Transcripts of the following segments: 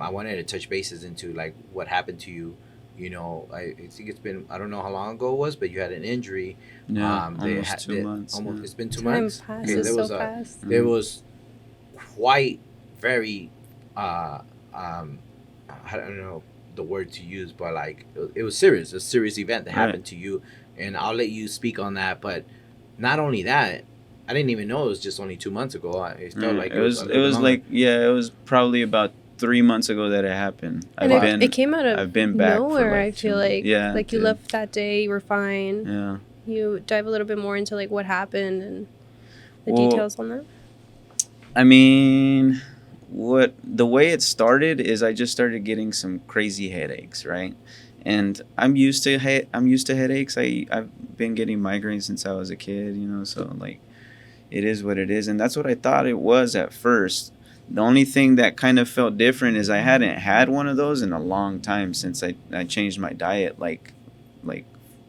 I wanted to touch bases into like what happened to you. I think it's been, I don't know how long ago it was, but you had an injury. Yeah, almost two That months. almost Yeah. it's been 2 months. Time Okay, passes Yeah. so fast. there Mm. was quite very uh um I don't know the word to use, but like it was serious, a serious event that Right. happened to you, and I'll let you speak on that. But not only that, I didn't even know it was just only 2 months ago. It felt Right. like It it was a was it little bit was longer. like, yeah, it was probably about 3 months ago that it happened. And I've Wow. it been came out of I've been back for nowhere, like I two feel months. like. Yeah, it Like you did. left that day, you were fine. Yeah. You dive a little bit more into like what happened and the Well, details on that. I mean, what the way it started is I just started getting some crazy headaches, right? And I'm used to headaches. I've been getting migraines since I was a kid, so like it is what it is, and that's what I thought it was at first. The only thing that kind of felt different is I hadn't had one of those in a long time since I changed my diet like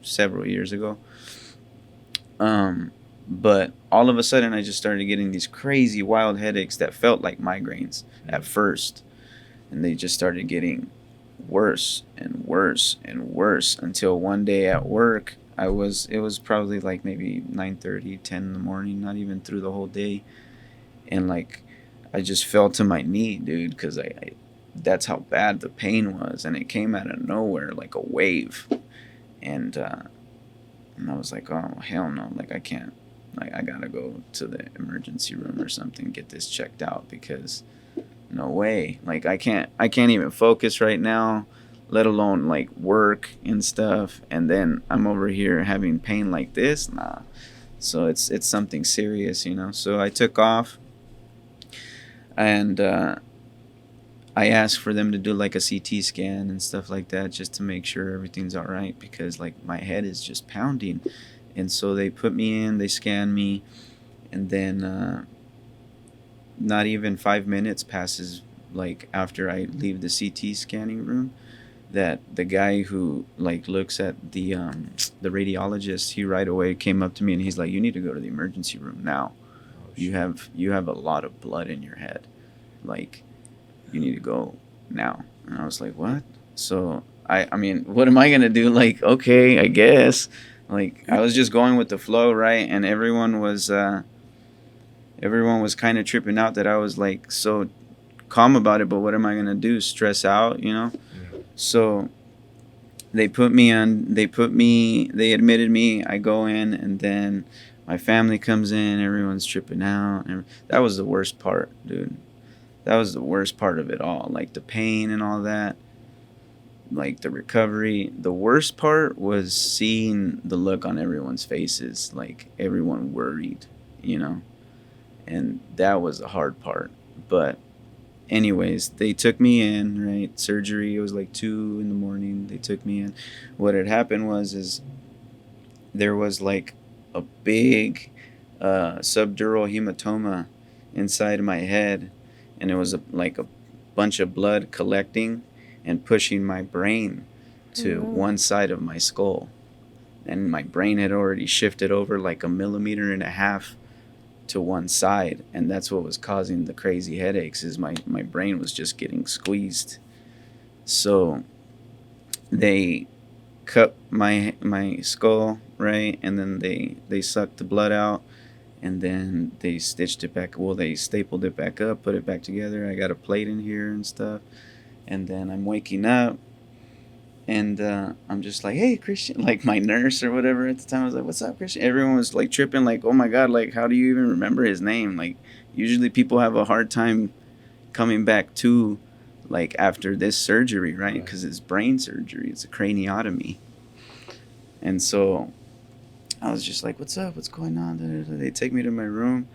several years ago. Um, but all of a sudden, I just started getting these crazy wild headaches that felt like migraines at first, and they just started getting worse and worse and worse until one day at work, it was probably like maybe 9:30, 10 in the morning, not even through the whole day, and like I just fell to my knee, dude, because I that's how bad the pain was, and it came out of nowhere like a wave, and I was like, oh hell no, like I can't, like I gotta go to the emergency room or something, get this checked out because no way, like I can't even focus right now, let alone like work and stuff, and then I'm over here having pain like this, nah. So it's something serious, so I took off, and I asked for them to do like a CT scan and stuff like that just to make sure everything's all right because like my head is just pounding. And so they put me in, they scanned me, and then not even 5 minutes passes like after I leave the CT scanning room that the guy who like looks at the radiologist, he right away came up to me and he's like, you need to go to the emergency room now. Oh, You have a lot of blood in your head. Like you need to go now. And I was like, what? So I mean, what am I gonna do? Like, okay, I guess. Like I was just going with the flow, right? And everyone was kind of tripping out that I was like so calm about it. But what am I gonna do? Stress out? So they admitted me. I go in, and then my family comes in. Everyone's tripping out, and that was the worst part, dude. That was the worst part of it all, like the pain and all that, like the recovery. The worst part was seeing the look on everyone's faces, like everyone worried, you know and that was the hard part. But anyways, they took me in, right? Surgery, it was like 2 in the morning. They took me in. What had happened is there was like a big subdural hematoma inside my head, and it was like a bunch of blood collecting and pushing my brain to Oh, one side of my skull. And my brain had already shifted over like a millimeter and a half to one side, and that's what was causing the crazy headaches. Is my brain was just getting squeezed. So they cut my skull, right, and then they sucked the blood out, and then they stitched it back. Well, they stapled it back up, put it back together. I got a plate in here and stuff, and then I'm waking up, and I'm just like, hey, Christian, like my nurse or whatever at the time was like, what's up, Christian? Everyone was like tripping, like, oh my God, like, how do you even remember his name? Like, usually people have a hard time coming back to, like, after this surgery, right? Right. Because it's brain surgery, it's a craniotomy. And so I was just like, what's up? What's going on? They take me to my room,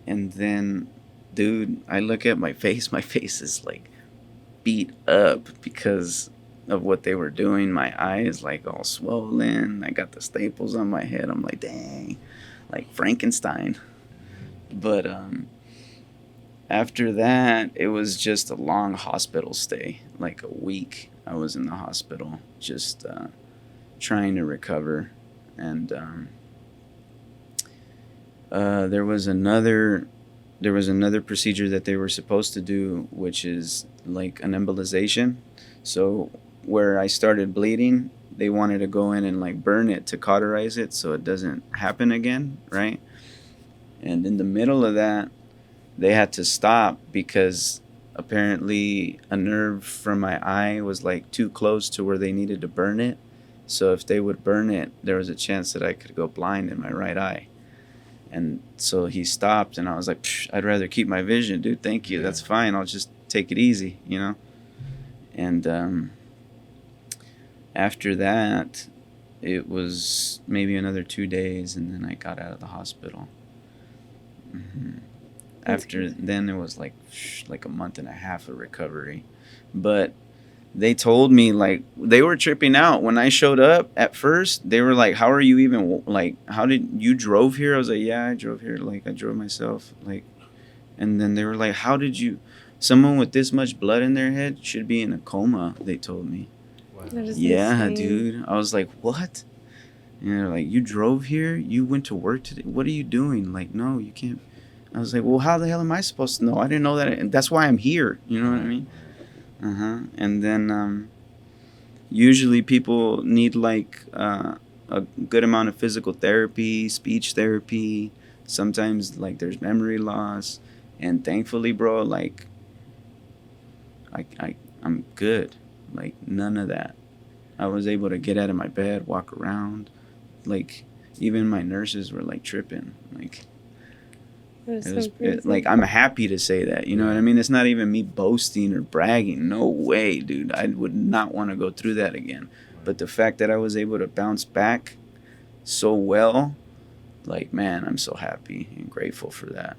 and then, dude, I look at my face. My face is like beat up because of what they were doing. My eyes like all swollen. I got the staples on my head. I'm like, dang, like Frankenstein. But after that, it was just a long hospital stay, like a week. I was in the hospital just trying to recover, and there was there was another procedure that they were supposed to do, which is like an embolization. So where I started bleeding, they wanted to go in and like burn it to cauterize it so it doesn't happen again, right? And in the middle of that, they had to stop because apparently a nerve from my eye was like too close to where they needed to burn it. So if they would burn it, there was a chance that I could go blind in my right eye. And so he stopped, and I was like, I'd rather keep my vision, dude. Thank you. That's fine. I'll just take it easy, you know? And after that, it was maybe another 2 days, and then I got out of the hospital. Mm-hmm. After then, it was like a month and a half of recovery. But they told me, like, they were tripping out when I showed up. At first they were like, how are you even, like, how did you drove here? I was like, yeah, I drove here, like, I drove myself, like. And then they were like, how did you, someone with this much blood in their head should be in a coma, they told me. Wow. Yeah, insane. Dude, I was like, what? And they're like, you drove here, you went to work today, what are you doing? Like, no, you can't. I was like, well, how the hell am I supposed to know? I didn't know that, and that's why I'm here, you know what I mean? And then usually people need like a good amount of physical therapy, speech therapy. Sometimes like there's memory loss, and thankfully, bro, like I'm good. Like none of that. I was able to get out of my bed, walk around. Like even my nurses were like tripping. Like like I'm happy to say that, you know what I mean? It's not even me boasting or bragging. No way, dude. I would not want to go through that again. But the fact that I was able to bounce back so well, like, man, I'm so happy and grateful for that.